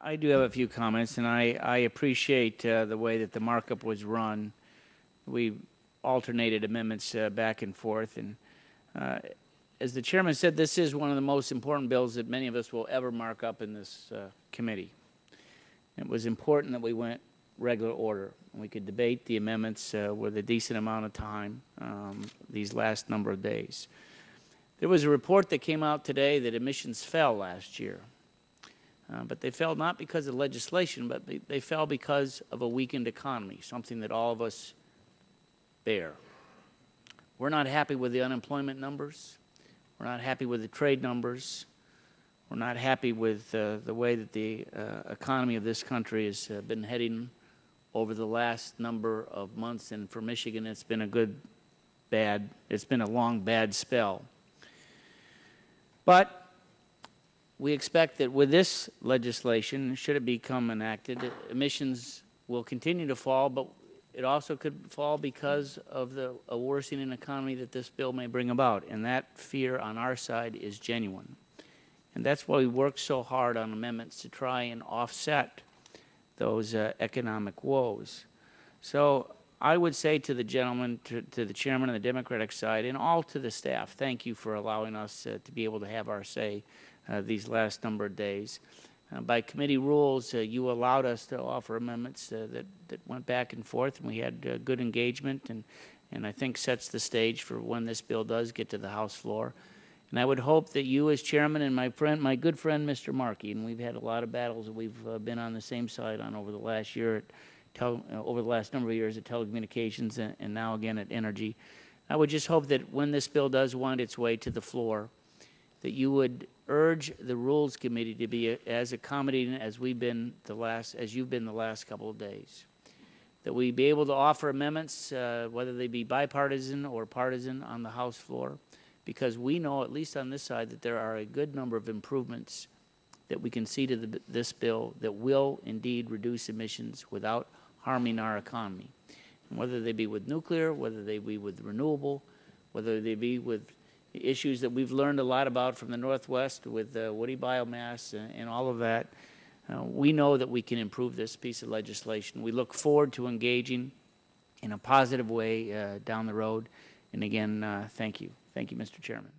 I do have a few comments, and I appreciate the way that the markup was run. We alternated amendments back and forth, and as the chairman said, this is one of the most important bills that many of us will ever mark up in this committee. It was important that we went regular order, and we could debate the amendments with a decent amount of time these last number of days. There was a report that came out today that emissions fell last year. But they fell not because of legislation, but they fell because of a weakened economy, something that all of us bear. We're not happy with the unemployment numbers. We're not happy with the trade numbers. We're not happy with the way that the economy of this country has been heading over the last number of months. And for Michigan, it's been it's been a long, bad spell. But we expect that with this legislation, should it become enacted, emissions will continue to fall, but it also could fall because of a worsening economy that this bill may bring about. And that fear on our side is genuine. And that's why we work so hard on amendments to try and offset those economic woes. So I would say to the gentleman, to the chairman on the Democratic side, and all to the staff, thank you for allowing us to be able to have our say these last number of days. By committee rules, you allowed us to offer amendments that went back and forth, and we had good engagement, and I think sets the stage for when this bill does get to the House floor. And I would hope that you as chairman and my good friend, Mr. Markey, and we've had a lot of battles that we've been on the same side on over the last year, over the last number of years at telecommunications and now again at energy. I would just hope that when this bill does wind its way to the floor, that you would urge the Rules Committee to be as accommodating as you've been the last couple of days. That we be able to offer amendments, whether they be bipartisan or partisan, on the House floor, because we know, at least on this side, that there are a good number of improvements that we can see to this bill that will indeed reduce emissions without harming our economy. And whether they be with nuclear, whether they be with renewable, whether they be with issues that we've learned a lot about from the Northwest with woody biomass and all of that, we know that we can improve this piece of legislation. We look forward to engaging in a positive way down the road. And again, thank you. Thank you, Mr. Chairman.